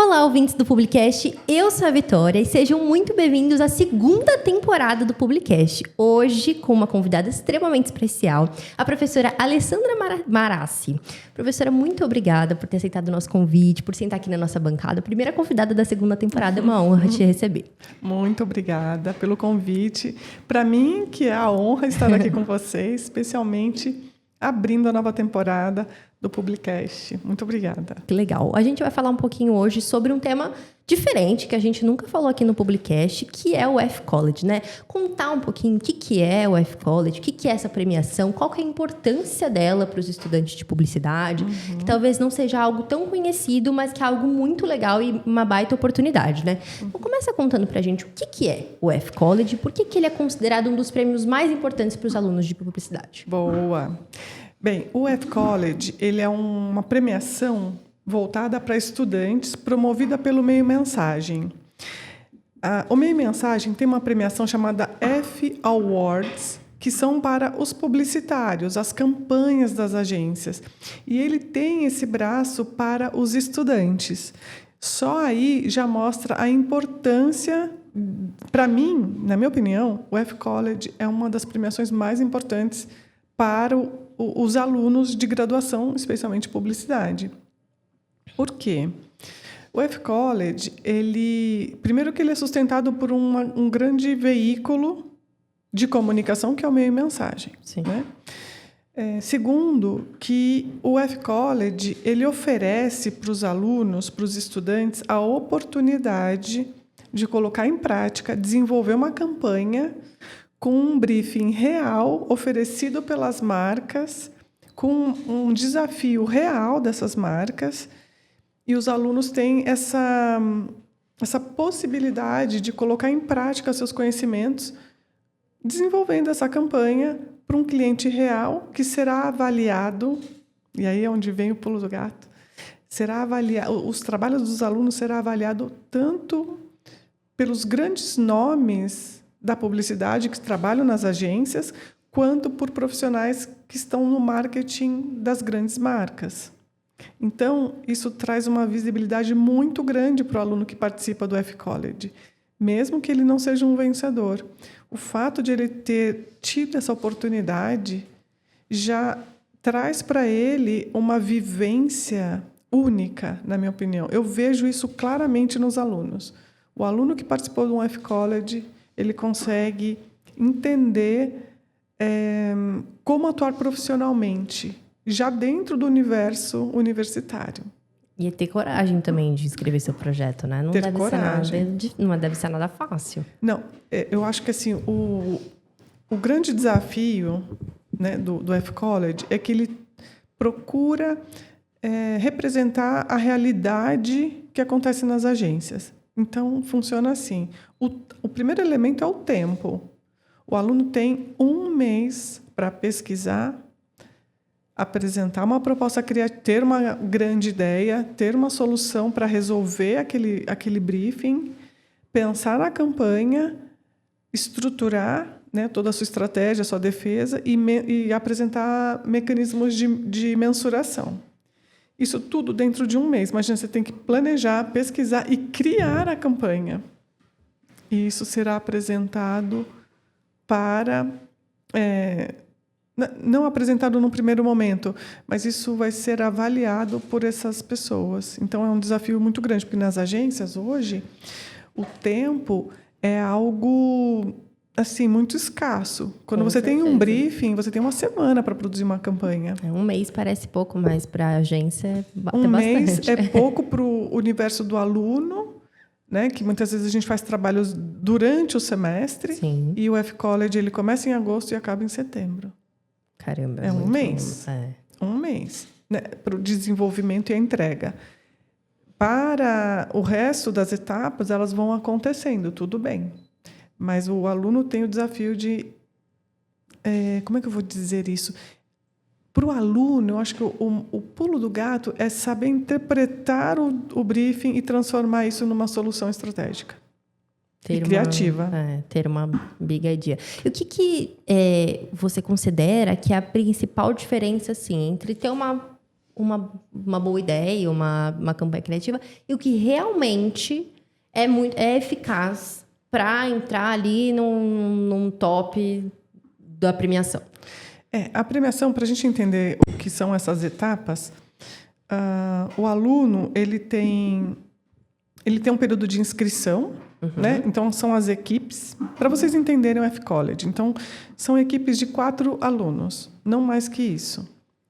Olá, ouvintes do Publicast, eu sou a Vitória e sejam muito bem-vindos à segunda temporada do Publicast. Hoje, com uma convidada extremamente especial, a professora Alessandra Marassi. Professora, muito obrigada por ter aceitado o nosso convite, por sentar aqui na nossa bancada. A primeira convidada da segunda temporada, é uma honra te receber. Muito obrigada pelo convite. Para mim, que é a honra estar aqui com vocês, especialmente abrindo a nova temporada do Publicast. Muito obrigada. Que legal. A gente vai falar um pouquinho hoje sobre um tema diferente que a gente nunca falou aqui no Publicast, que é o F-College, né? Contar um pouquinho o que é o F-College, o que é essa premiação, qual que é a importância dela para os estudantes de publicidade, que talvez não seja algo tão conhecido, mas que é algo muito legal e uma baita oportunidade, né? Então, começa contando pra gente o que é o F-College, por que ele é considerado um dos prêmios mais importantes para os alunos de publicidade. Boa. Bem, o F-College, ele é uma premiação voltada para estudantes, promovida pelo Meio Mensagem. O Meio Mensagem tem uma premiação chamada F-Awards, que são para os publicitários, as campanhas das agências. E ele tem esse braço para os estudantes. Só aí já mostra a importância. Para mim, na minha opinião, o F-College é uma das premiações mais importantes para os alunos de graduação, especialmente publicidade. Por quê? O F-College, primeiro que ele é sustentado por um grande veículo de comunicação, que é o Meio Mensagem. Sim. Né? Segundo, que o F-College ele oferece para os alunos, para os estudantes, a oportunidade de colocar em prática, desenvolver uma campanha com um briefing real oferecido pelas marcas, com um desafio real dessas marcas, e os alunos têm essa possibilidade de colocar em prática seus conhecimentos, desenvolvendo essa campanha para um cliente real que será avaliado, e aí é onde vem o pulo do gato, os trabalhos dos alunos serão avaliados tanto pelos grandes nomes da publicidade que trabalham nas agências, quanto por profissionais que estão no marketing das grandes marcas. Então, isso traz uma visibilidade muito grande para o aluno que participa do F-College, mesmo que ele não seja um vencedor. O fato de ele ter tido essa oportunidade já traz para ele uma vivência única, na minha opinião. Eu vejo isso claramente nos alunos. O aluno que participou do F-College, ele consegue entender como atuar profissionalmente, já dentro do universo universitário. E ter coragem também de escrever seu projeto, né? Não deve ser nada fácil. Não, eu acho que assim, o grande desafio, né, do F-College é que ele procura representar a realidade que acontece nas agências. Então, funciona assim. O primeiro elemento é o tempo. O aluno tem 1 mês para pesquisar, apresentar uma proposta criativa, ter uma grande ideia, ter uma solução para resolver aquele briefing, pensar na campanha, estruturar, né, toda a sua estratégia, a sua defesa e apresentar mecanismos de mensuração. Isso tudo dentro de 1 mês. Imagina, você tem que planejar, pesquisar e criar a campanha. E isso será apresentado não apresentado no primeiro momento, mas isso vai ser avaliado por essas pessoas. Então, é um desafio muito grande, porque nas agências, hoje, o tempo é algo assim, muito escasso. Quando você tem um briefing, você tem 1 semana para produzir uma campanha. 1 mês parece pouco, mas para a agência é bastante. 1 mês é pouco para o universo do aluno, né? Que muitas vezes a gente faz trabalhos durante o semestre. Sim. E o F-College ele começa em agosto e acaba em setembro. Caramba. É 1 mês. 1 mês, né? Para o desenvolvimento e a entrega. Para o resto das etapas, elas vão acontecendo, tudo bem. Mas o aluno tem o desafio de... como é que eu vou dizer isso? Para o aluno, eu acho que o pulo do gato é saber interpretar o briefing e transformar isso numa solução estratégica e criativa. Ter uma big idea. E o que você considera que é a principal diferença assim, entre ter uma boa ideia, uma campanha criativa, e o que realmente é eficaz para entrar ali num top da premiação. A premiação, para a gente entender o que são essas etapas, o aluno ele tem um período de inscrição, né? Então, são as equipes, para vocês entenderem o F-College. Então, são equipes de 4 alunos, não mais que isso.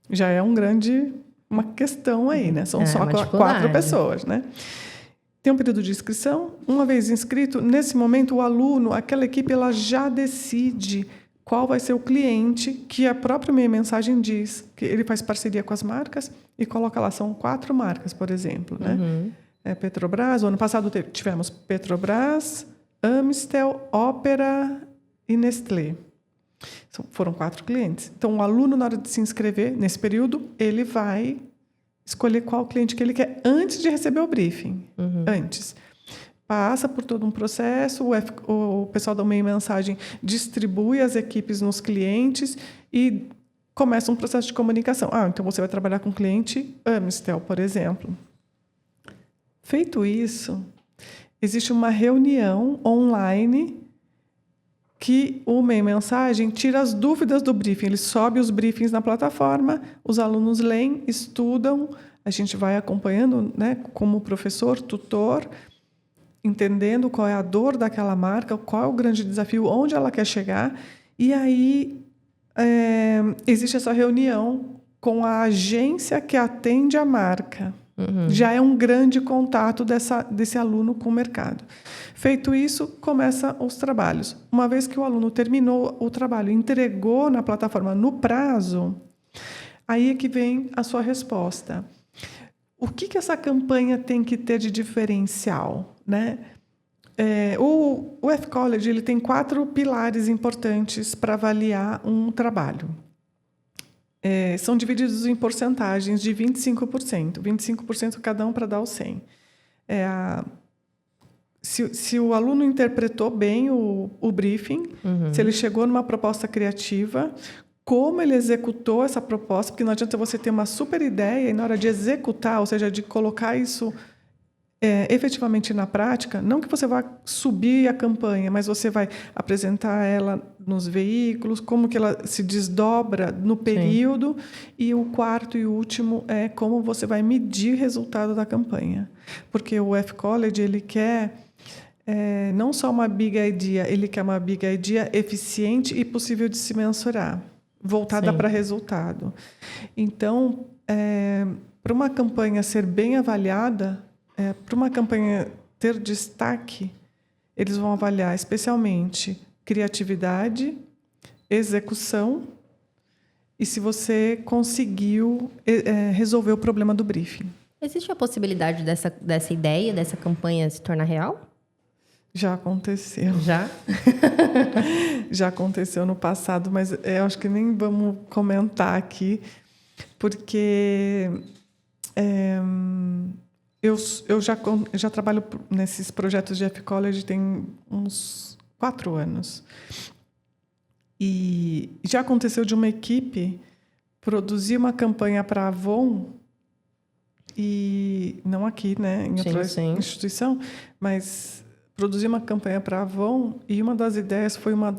Já é uma questão aí, né? São só 4 pessoas, né? Tem um período de inscrição. Uma vez inscrito, nesse momento, o aluno, aquela equipe, ela já decide qual vai ser o cliente, que a própria minha mensagem diz, que ele faz parceria com as marcas e coloca lá, são 4 marcas, por exemplo, né? Petrobras, o ano passado tivemos Petrobras, Amistel, Ópera e Nestlé. Foram 4 clientes. Então, o aluno, na hora de se inscrever, nesse período, ele vai escolher qual cliente que ele quer antes de receber o briefing. Antes. Passa por todo um processo, o pessoal da meio mensagem distribui as equipes nos clientes e começa um processo de comunicação. Então você vai trabalhar com o cliente Amistel, por exemplo. Feito isso, existe uma reunião online que o meio mensagem tira as dúvidas do briefing. Ele sobe os briefings na plataforma, os alunos leem, estudam, a gente vai acompanhando, né, como professor, tutor, entendendo qual é a dor daquela marca, qual é o grande desafio, onde ela quer chegar. E aí existe essa reunião com a agência que atende a marca. Já é um grande contato desse aluno com o mercado. Feito isso, começam os trabalhos. Uma vez que o aluno terminou o trabalho, entregou na plataforma no prazo, aí é que vem a sua resposta. O que essa campanha tem que ter de diferencial, né? O F-College ele tem 4 pilares importantes para avaliar um trabalho. São divididos em porcentagens de 25%. 25% cada um para dar o 100%. Se o aluno interpretou bem o briefing, se ele chegou numa proposta criativa, como ele executou essa proposta, porque não adianta você ter uma super ideia e na hora de executar, ou seja, de colocar isso efetivamente na prática, não que você vá subir a campanha, mas você vai apresentar ela nos veículos, como que ela se desdobra no período. Sim. E o 4º e último é como você vai medir o resultado da campanha. Porque o F-College, ele quer não só uma big idea, ele quer uma big idea eficiente e possível de se mensurar, voltada para resultado. Então, para uma campanha ser bem avaliada, para uma campanha ter destaque, eles vão avaliar especialmente criatividade, execução e se você conseguiu resolver o problema do briefing. Existe a possibilidade dessa ideia, dessa campanha se tornar real? Já aconteceu. Já? Já aconteceu no passado, mas eu acho que nem vamos comentar aqui, porque eu já trabalho nesses projetos de F-College tem uns 4 anos. E já aconteceu de uma equipe produzir uma campanha para a Avon, e não aqui, né, em outra instituição, mas produzir uma campanha para a Avon, e uma das ideias foi uma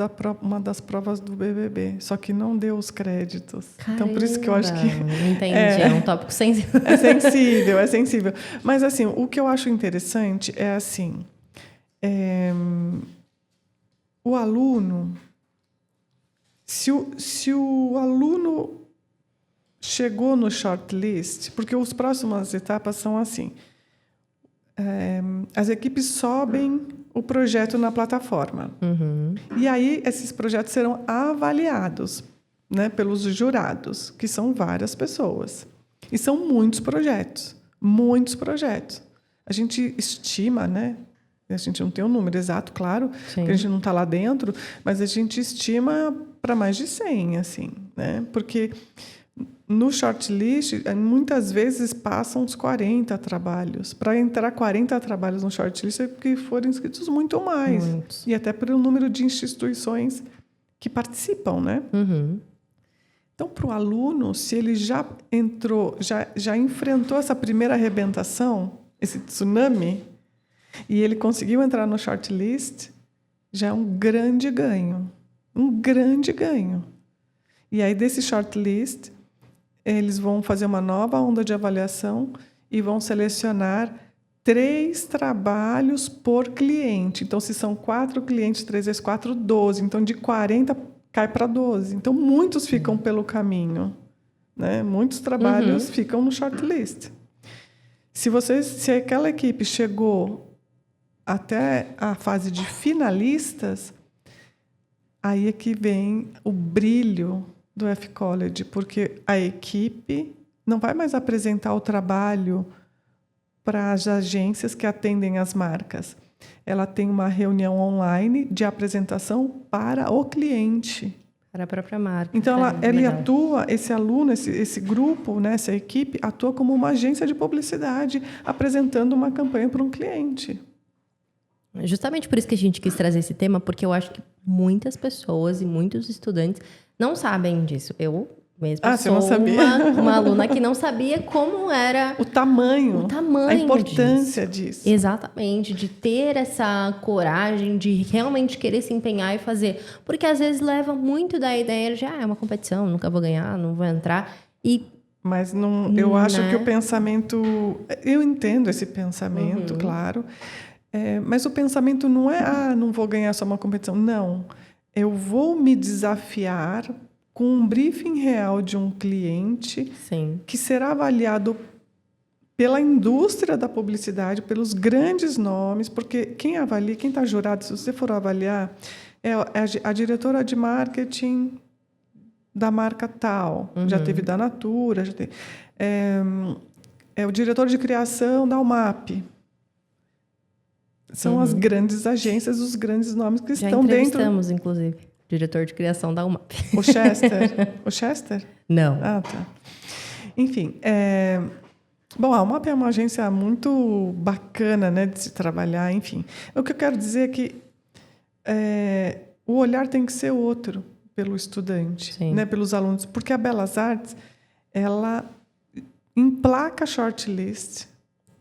das provas do BBB, só que não deu os créditos. Caramba, então, por isso que eu acho que... Entendi, é um tópico sensível. É sensível. Mas, assim, o que eu acho interessante é, assim, o aluno... Se o aluno chegou no shortlist, porque as próximas etapas são assim... as equipes sobem o projeto na plataforma. E aí, esses projetos serão avaliados, né, pelos jurados, que são várias pessoas. E são muitos projetos. Muitos projetos. A gente estima, né? A gente não tem um número exato, claro, porque a gente não está lá dentro, mas a gente estima para mais de 100, assim, né? Porque... no shortlist, muitas vezes passam uns 40 trabalhos. Para entrar 40 trabalhos no shortlist é porque foram inscritos muito mais. E até pelo número de instituições que participam, né? Então, para o aluno, se ele já entrou, já enfrentou essa primeira arrebentação, esse tsunami, e ele conseguiu entrar no shortlist, já é um grande ganho. Um grande ganho. E aí, desse shortlist, eles vão fazer uma nova onda de avaliação e vão selecionar 3 trabalhos por cliente. Então, se são 4 clientes, 3 vezes 4, 12. Então, de 40 cai para 12. Então, muitos ficam pelo caminho, né? Muitos trabalhos ficam no shortlist. Se aquela equipe chegou até a fase de finalistas, aí é que vem o brilho do F-College, porque a equipe não vai mais apresentar o trabalho para as agências que atendem as marcas. Ela tem uma reunião online de apresentação para o cliente. Para a própria marca. Então, ele atua, esse aluno, esse grupo, né, essa equipe, atua como uma agência de publicidade, apresentando uma campanha para um cliente. Justamente por isso que a gente quis trazer esse tema, porque eu acho que muitas pessoas e muitos estudantes não sabem disso. Eu mesma sou uma aluna que não sabia como era o tamanho, a importância disso. Exatamente, de ter essa coragem de realmente querer se empenhar e fazer. Porque às vezes leva muito da ideia de é uma competição, nunca vou ganhar, não vou entrar. Mas não, eu acho que o pensamento... Eu entendo esse pensamento, claro. Mas o pensamento não é não vou ganhar só uma competição. Não, eu vou me desafiar com um briefing real de um cliente. Sim. Que será avaliado pela indústria da publicidade, pelos grandes nomes, porque quem avalia, quem está jurado, se você for avaliar, é a diretora de marketing da marca tal, já teve da Natura, já teve, é o diretor de criação da UMAP. São as grandes agências, os grandes nomes que estão dentro. Já entrevistamos, inclusive, diretor de criação da UMAP. O Chester? O Chester? Não. Ah, tá. Enfim, bom, a UMAP é uma agência muito bacana, né, de se trabalhar, enfim. O que eu quero dizer é que o olhar tem que ser outro pelo estudante, né, pelos alunos, porque a Belas Artes, ela emplaca shortlist,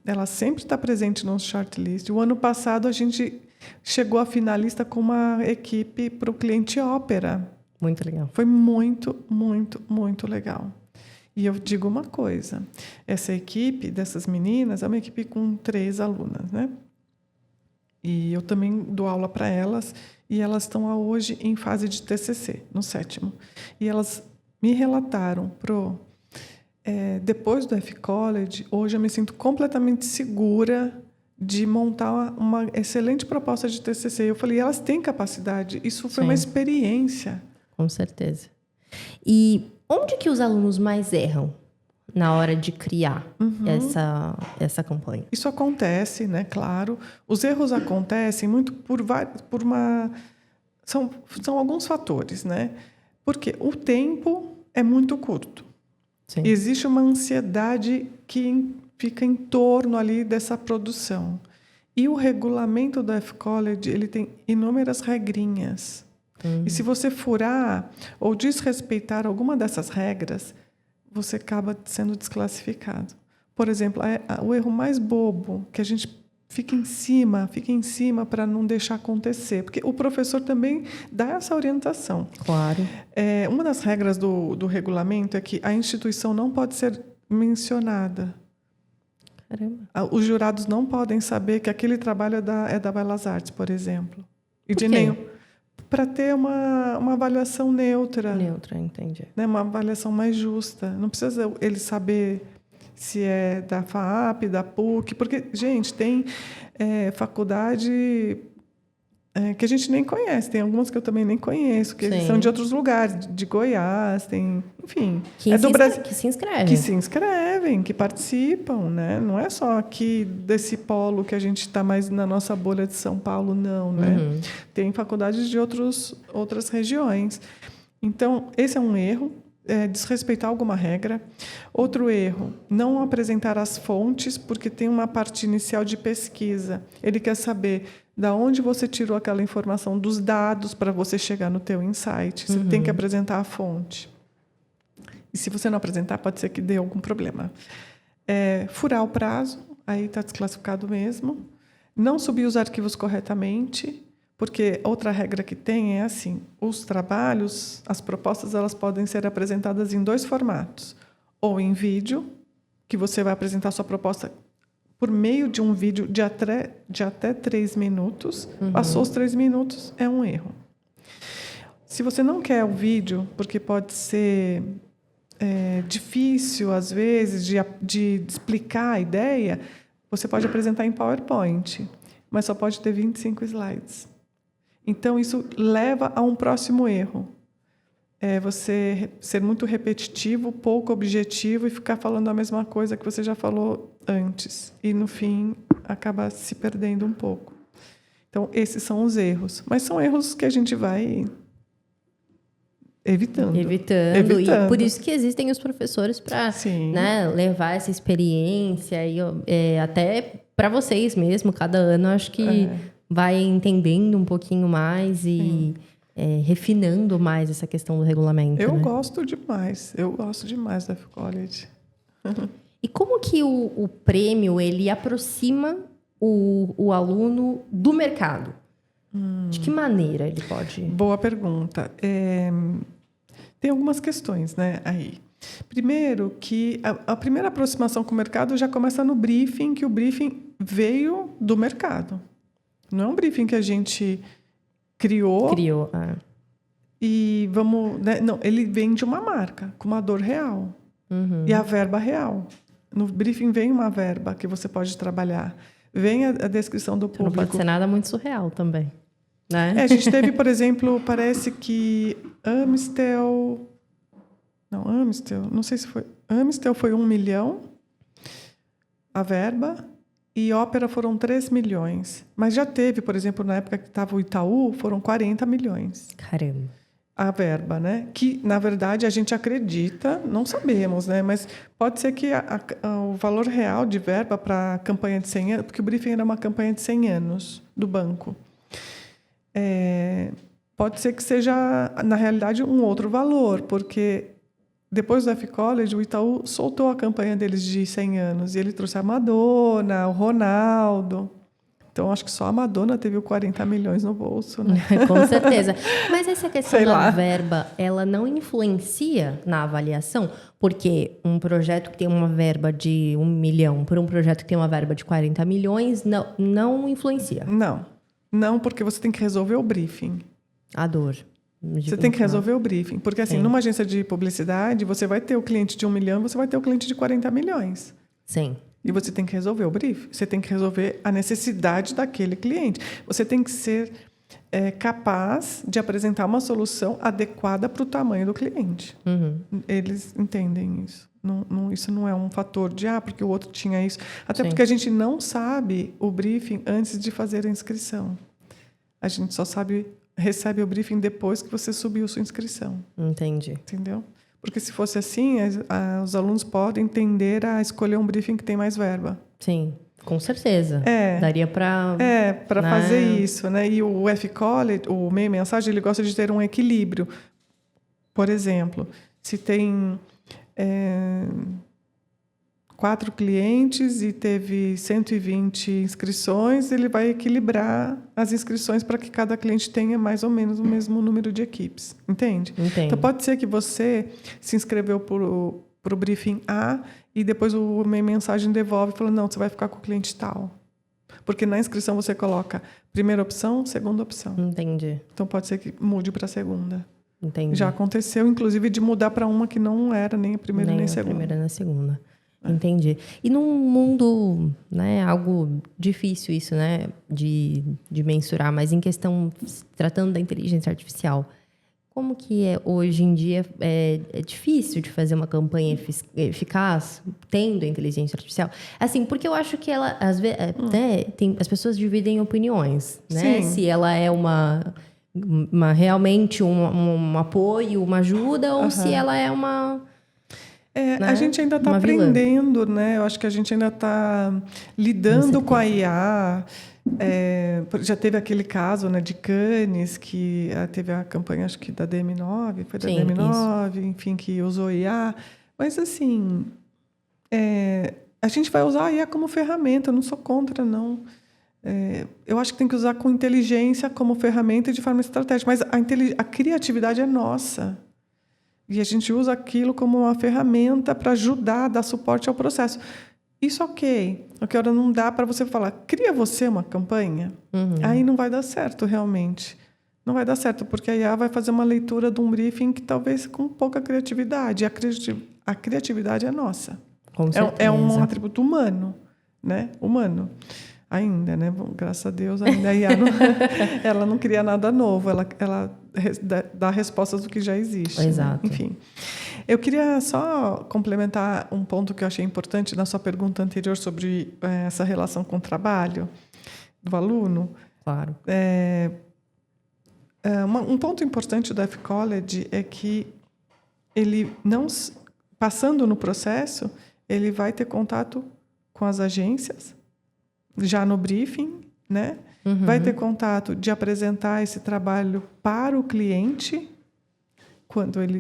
ela sempre está presente no shortlist. O ano passado, a gente chegou a finalista com uma equipe para o cliente ópera. Muito legal. Foi muito, muito, muito legal. E eu digo uma coisa. Essa equipe dessas meninas é uma equipe com 3 alunas, né? E eu também dou aula para elas. E elas estão hoje em fase de TCC, no 7º. E elas me relataram depois do F-College, hoje eu me sinto completamente segura de montar uma excelente proposta de TCC. Eu falei, elas têm capacidade. Isso foi uma experiência. Com certeza. E onde que os alunos mais erram na hora de criar essa campanha? Isso acontece, né? Claro. Os erros acontecem muito são alguns fatores, né? Porque o tempo é muito curto. Sim. Existe uma ansiedade que fica em torno ali dessa produção. E o regulamento do F-College, ele tem inúmeras regrinhas. E se você furar ou desrespeitar alguma dessas regras, você acaba sendo desclassificado. Por exemplo, o erro mais bobo, que a gente fica em cima para não deixar acontecer. Porque o professor também dá essa orientação. Claro. Uma das regras do regulamento é que a instituição não pode ser mencionada. Caramba. Os jurados não podem saber que aquele trabalho é da Belas Artes, por exemplo. E por quê? Para ter uma avaliação neutra. Neutra, entendi. Né? Uma avaliação mais justa. Não precisa ele saber se é da FAAP, da PUC, porque, gente, tem faculdade que a gente nem conhece, tem algumas que eu também nem conheço, que são de outros lugares, de Goiás, tem, enfim. Do Brasil. Que se inscrevem, que participam, né? Não é só aqui desse polo que a gente está mais na nossa bolha de São Paulo, não, né? Tem faculdades de outras regiões. Então, esse é um erro. Desrespeitar alguma regra. Outro erro, não apresentar as fontes, porque tem uma parte inicial de pesquisa. Ele quer saber de onde você tirou aquela informação, dos dados, para você chegar no teu insight. Você tem que apresentar a fonte. E se você não apresentar, pode ser que dê algum problema. Furar o prazo, aí está desclassificado mesmo. Não subir os arquivos corretamente, porque outra regra que tem é assim, os trabalhos, as propostas, elas podem ser apresentadas em 2 formatos. Ou em vídeo, que você vai apresentar a sua proposta por meio de um vídeo de até 3 minutos. Passou os 3 minutos, é um erro. Se você não quer o vídeo, porque pode ser difícil, às vezes, de explicar a ideia, você pode apresentar em PowerPoint, mas só pode ter 25 slides. Então, isso leva a um próximo erro. Você ser muito repetitivo, pouco objetivo e ficar falando a mesma coisa que você já falou antes. E, no fim, acaba se perdendo um pouco. Então, esses são os erros. Mas são erros que a gente vai evitando. E por isso que existem os professores para, né, levar essa experiência e até para vocês mesmo, cada ano, acho que vai entendendo um pouquinho mais e refinando mais essa questão do regulamento. Eu gosto demais do F-College. E como que o prêmio, ele aproxima o aluno do mercado? De que maneira ele pode... Boa pergunta. Tem algumas questões, né, aí. Primeiro, que a primeira aproximação com o mercado já começa no briefing, que o briefing veio do mercado. Não é um briefing que a gente criou. E vamos... Né, não, ele vem de uma marca, com uma dor real. E a verba real. No briefing vem uma verba que você pode trabalhar. Vem a descrição do público. Não pode ser nada muito surreal também. Né? A gente teve, por exemplo, parece que Amistel, não sei se foi... Amistel foi 1 milhão, a verba, e Ópera foram 3 milhões. Mas já teve, por exemplo, na época que estava o Itaú, foram 40 milhões. Caramba. A verba, né? Que, na verdade, a gente acredita, não sabemos, né? Mas pode ser que o valor real de verba para a campanha de 100 anos... Porque o briefing era uma campanha de 100 anos do banco. Pode ser que seja, na realidade, um outro valor, porque depois do F-College, o Itaú soltou a campanha deles de 100 anos e ele trouxe a Madonna, o Ronaldo. Então, acho que só a Madonna teve 40 milhões no bolso, né? Com certeza. Mas essa questão da verba, ela não influencia na avaliação? Porque um projeto que tem uma verba de 1 milhão por um projeto que tem uma verba de 40 milhões, não influencia? Não, porque você tem que resolver o briefing. A dor. Você tem que resolver o briefing. Porque, assim, numa agência de publicidade, você vai ter o cliente de 1 milhão, você vai ter o cliente de 40 milhões. Sim. E você tem que resolver o briefing. Você tem que resolver a necessidade daquele cliente. Você tem que ser capaz de apresentar uma solução adequada para o tamanho do cliente. Eles entendem isso. Isso não é um fator de, porque o outro tinha isso. Até porque a gente não sabe o briefing antes de fazer a inscrição. A gente só recebe o briefing depois que você subiu sua inscrição. Entendi. Entendeu? Porque se fosse assim, os alunos podem tender a escolher um briefing que tem mais verba. Sim, com certeza. Daria para... para fazer isso, né? E o F-College, o meio mensagem, ele gosta de ter um equilíbrio. Por exemplo, se tem 4 clientes e teve 120 inscrições, ele vai equilibrar as inscrições para que cada cliente tenha mais ou menos o mesmo número de equipes. Entende? Entendo. Então, pode ser que você se inscreveu para o briefing A e depois o meio mensagem devolve e fala, não, você vai ficar com o cliente tal. Porque na inscrição você coloca primeira opção, segunda opção. Entendi. Então, pode ser que mude para a segunda. Entendi. Já aconteceu, inclusive, de mudar para uma que não era nem a primeira nem a segunda. Nem a primeira nem a segunda. Entendi. E num mundo, né, algo difícil isso, né, de mensurar, mas em questão, tratando da inteligência artificial, como que hoje em dia é difícil de fazer uma campanha eficaz tendo a inteligência artificial? Assim, porque eu acho que ela, às vezes, as pessoas dividem opiniões, né? Sim. Se ela é realmente um apoio, uma ajuda, ou se ela é uma... né? A gente ainda está aprendendo, né? Eu acho que a gente ainda está lidando com a IA. Já teve aquele caso, né, de Cannes, que teve a campanha, acho que da DM9, foi da DM9, enfim, que usou IA. Mas, assim, a gente vai usar a IA como ferramenta, eu não sou contra, não. Eu acho que tem que usar com inteligência como ferramenta e de forma estratégica. Mas a criatividade é nossa. E a gente usa aquilo como uma ferramenta para ajudar, dar suporte ao processo. Isso ok. Agora não dá para você falar, cria você uma campanha. Aí não vai dar certo, realmente. Não vai dar certo, porque a IA vai fazer uma leitura de um briefing que talvez com pouca criatividade. A criatividade é nossa. Com certeza. É um atributo humano, né? Humano. Ainda, né? Bom, graças a Deus, ainda a IA ela não cria nada novo. Ela dá respostas do que já existe. Exato. Né? Enfim. Eu queria só complementar um ponto que eu achei importante na sua pergunta anterior sobre essa relação com o trabalho do aluno. Claro. Um ponto importante do F-College é que ele não, passando no processo, ele vai ter contato com as agências, já no briefing, né? Vai ter contato de apresentar esse trabalho para o cliente,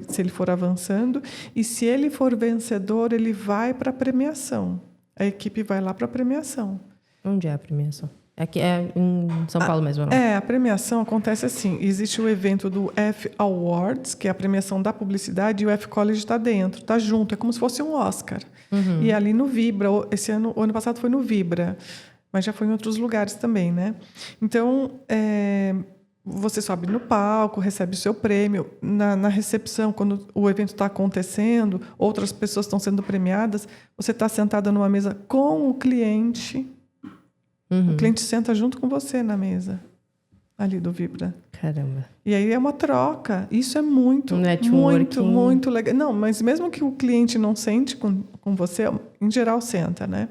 se ele for avançando, e se ele for vencedor, ele vai para a premiação. A equipe vai lá para a premiação. Onde é a premiação? Aqui é em São Paulo mesmo, não? A premiação acontece assim. Existe o evento do F Awards, que é a premiação da publicidade, e o F College está dentro, está junto. É como se fosse um Oscar. E ali no Vibra, o ano passado foi no Vibra, mas já foi em outros lugares também, né? Então, você sobe no palco, recebe o seu prêmio. Na recepção, quando o evento está acontecendo, outras pessoas estão sendo premiadas, você está sentada numa mesa com o cliente. O cliente senta junto com você na mesa, ali do Vibra. Caramba. E aí é uma troca. Isso é muito legal. Não, mas mesmo que o cliente não sente com você, em geral senta, né?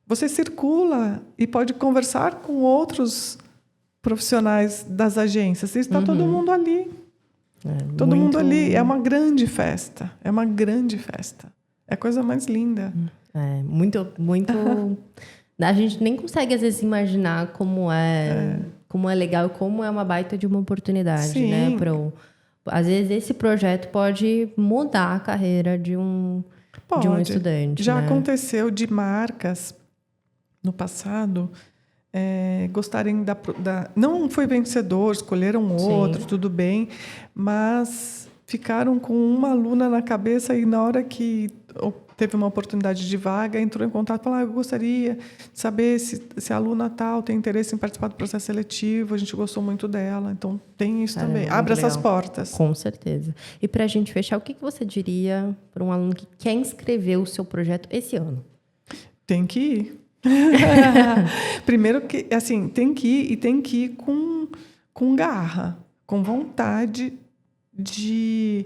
Você circula e pode conversar com outros profissionais das agências. Está todo mundo ali. Todo mundo ali. É uma grande festa. É uma grande festa. É a coisa mais linda. Muito... A gente nem consegue, às vezes, imaginar como é legal, como é uma baita de uma oportunidade, Sim. né? Às vezes, esse projeto pode mudar a carreira de um estudante. Já né? aconteceu de marcas, no passado, gostarem não foi vencedor, escolheram outro, tudo bem, mas ficaram com uma aluna na cabeça e na hora que teve uma oportunidade de vaga, entrou em contato e falou, eu gostaria de saber se a aluna tal tem interesse em participar do processo seletivo, a gente gostou muito dela. Então, tem isso também. Abre essas portas. Com certeza. E para a gente fechar, o que você diria para um aluno que quer inscrever o seu projeto esse ano? Tem que ir. Primeiro, assim, tem que ir e tem que ir com garra, com vontade de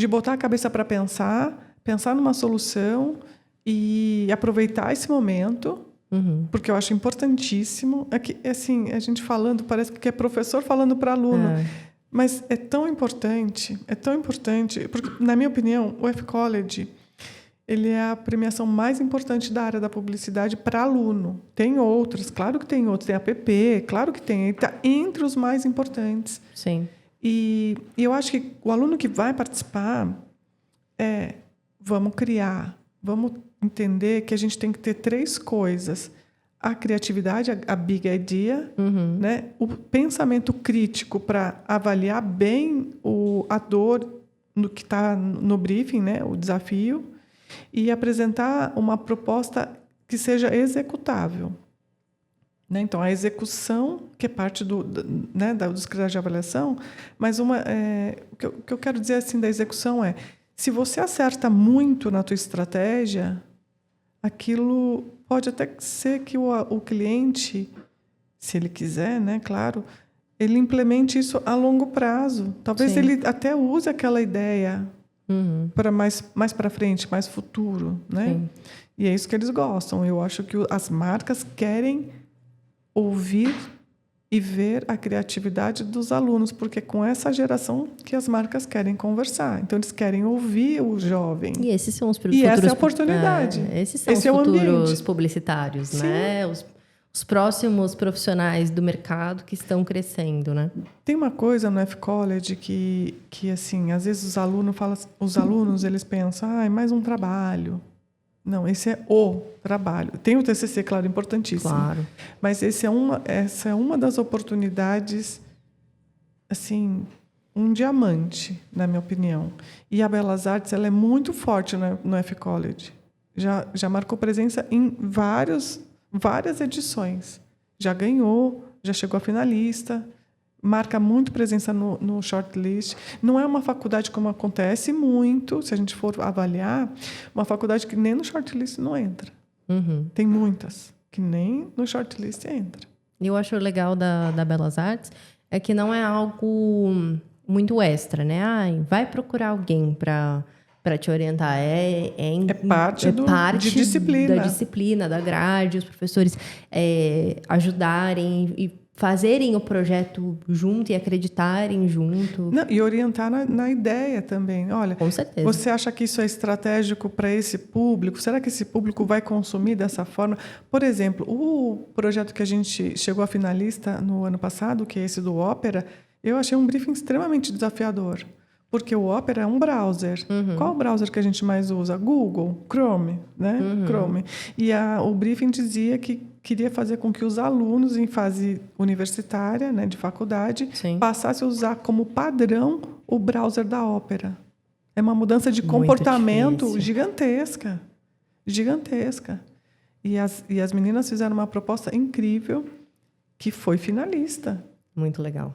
botar a cabeça para pensar numa solução e aproveitar esse momento, porque eu acho importantíssimo. Assim, a gente falando, parece que é professor falando para aluno, mas é tão importante, porque, na minha opinião, o F-College, ele é a premiação mais importante da área da publicidade para aluno. Tem outras, claro que tem outros, tem a APP, claro que tem, ele está entre os mais importantes. Sim. E eu acho que o aluno que vai participar vamos criar, vamos entender que a gente tem que ter 3 coisas. A criatividade, a big idea, né? O pensamento crítico para avaliar bem a dor no que está no briefing, né? O desafio, e apresentar uma proposta que seja executável. Né? Então, a execução, que é parte dos critérios de avaliação, mas o que eu quero dizer assim da execução se você acerta muito na tua estratégia, aquilo pode até ser que o cliente, se ele quiser, né, claro, ele implemente isso a longo prazo. Talvez Sim. ele até use aquela ideia para mais para frente, mais futuro, né? Sim. E é isso que eles gostam. Eu acho que as marcas querem ouvir e ver a criatividade dos alunos, porque é com essa geração que as marcas querem conversar. Então, eles querem ouvir o jovem. E esses são os futuros... E essa é a oportunidade. Esses são Esse os é o futuros ambiente. publicitários, Sim. né? Os próximos profissionais do mercado que estão crescendo, né? Tem uma coisa no F-College que assim, às vezes os alunos eles pensam, mais um trabalho. Não, esse é o trabalho. Tem o TCC, claro, importantíssimo. Claro. Mas essa é uma das oportunidades, assim, um diamante, na minha opinião. E a Belas Artes ela é muito forte no F-College. Já marcou presença em várias edições. Já ganhou, já chegou a finalista, marca muito presença no shortlist. Não é uma faculdade como acontece muito, se a gente for avaliar, uma faculdade que nem no shortlist não entra. Uhum. Tem muitas que nem no shortlist entra. E eu acho legal da Belas Artes é que não é algo muito extra, né? Vai procurar alguém para te orientar. É parte de disciplina. Da disciplina, da grade, os professores ajudarem e fazerem o projeto junto e acreditarem junto. Não, e orientar na ideia também. Olha, com certeza. Você acha que isso é estratégico para esse público? Será que esse público vai consumir dessa forma? Por exemplo, o projeto que a gente chegou a finalista no ano passado, que é esse do Opera, eu achei um briefing extremamente desafiador. Porque o Opera é um browser. Uhum. Qual o browser que a gente mais usa? Google, Chrome, né? Uhum. Chrome. E o briefing dizia que queria fazer com que os alunos em fase universitária, né, de faculdade, Sim. passassem a usar como padrão o browser da Opera. É uma mudança de Muito comportamento difícil. Gigantesca. Gigantesca. E as meninas fizeram uma proposta incrível que foi finalista. Muito legal.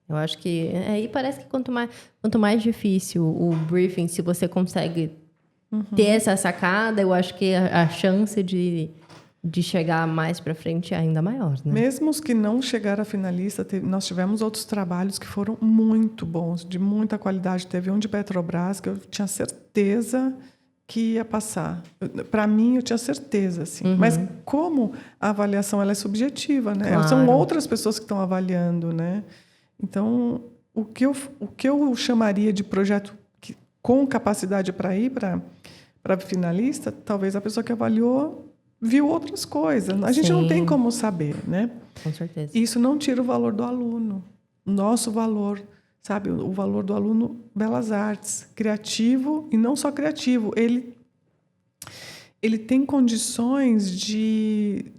Eu acho que... E parece que quanto mais difícil o briefing, se você consegue ter essa sacada, eu acho que a chance de chegar mais para frente é ainda maior, né? Mesmo os que não chegaram a finalista, nós tivemos outros trabalhos que foram muito bons, de muita qualidade. Teve um de Petrobras que eu tinha certeza que ia passar. Para mim, eu tinha certeza, assim. Uhum. Mas como a avaliação ela é subjetiva, né? Claro. São outras pessoas que estão avaliando, né? Então, o que eu chamaria de projeto com capacidade para ir para finalista, talvez a pessoa que avaliou viu outras coisas. A gente não tem como saber, né? Com certeza. Isso não tira o valor do aluno. Nosso valor, sabe? O valor do aluno Belas Artes, criativo e não só criativo. Ele tem condições de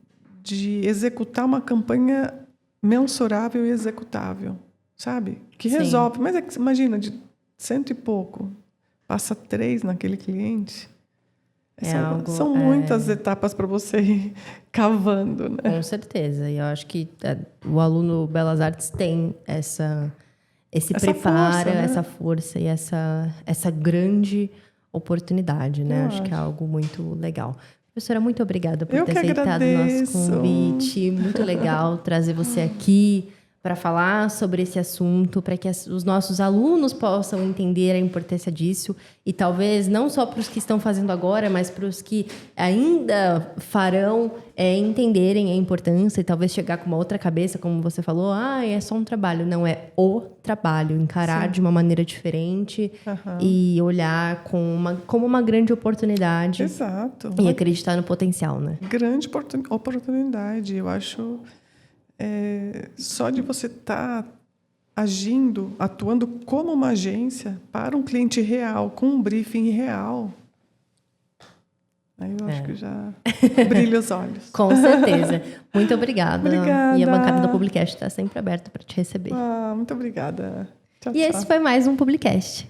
executar uma campanha mensurável e executável, sabe? Que resolve. Mas imagina, de 100 e pouco, passa 3 naquele cliente. São muitas etapas para você ir cavando, né? Com certeza. E eu acho que o aluno Belas Artes tem esse preparo, força, né? essa força e essa grande oportunidade, né? Eu acho que é acho. algo muito legal. Professora, muito obrigada por Eu ter que aceitado o agradeço. nosso convite. Muito legal trazer você aqui para falar sobre esse assunto, para que os nossos alunos possam entender a importância disso e talvez não só para os que estão fazendo agora, mas para os que ainda farão entenderem a importância e talvez chegar com uma outra cabeça, como você falou, é só um trabalho. Não, é o trabalho, encarar de uma maneira diferente e olhar como uma grande oportunidade. Exato. E acreditar no potencial, né? Grande oportunidade. Eu acho... só de você estar atuando como uma agência para um cliente real, com um briefing real, aí eu acho que já brilha os olhos. Com certeza. Muito obrigada. Obrigada. E a bancada do Publicast está sempre aberta para te receber. Muito obrigada. Tchau, E esse foi mais um Publicast.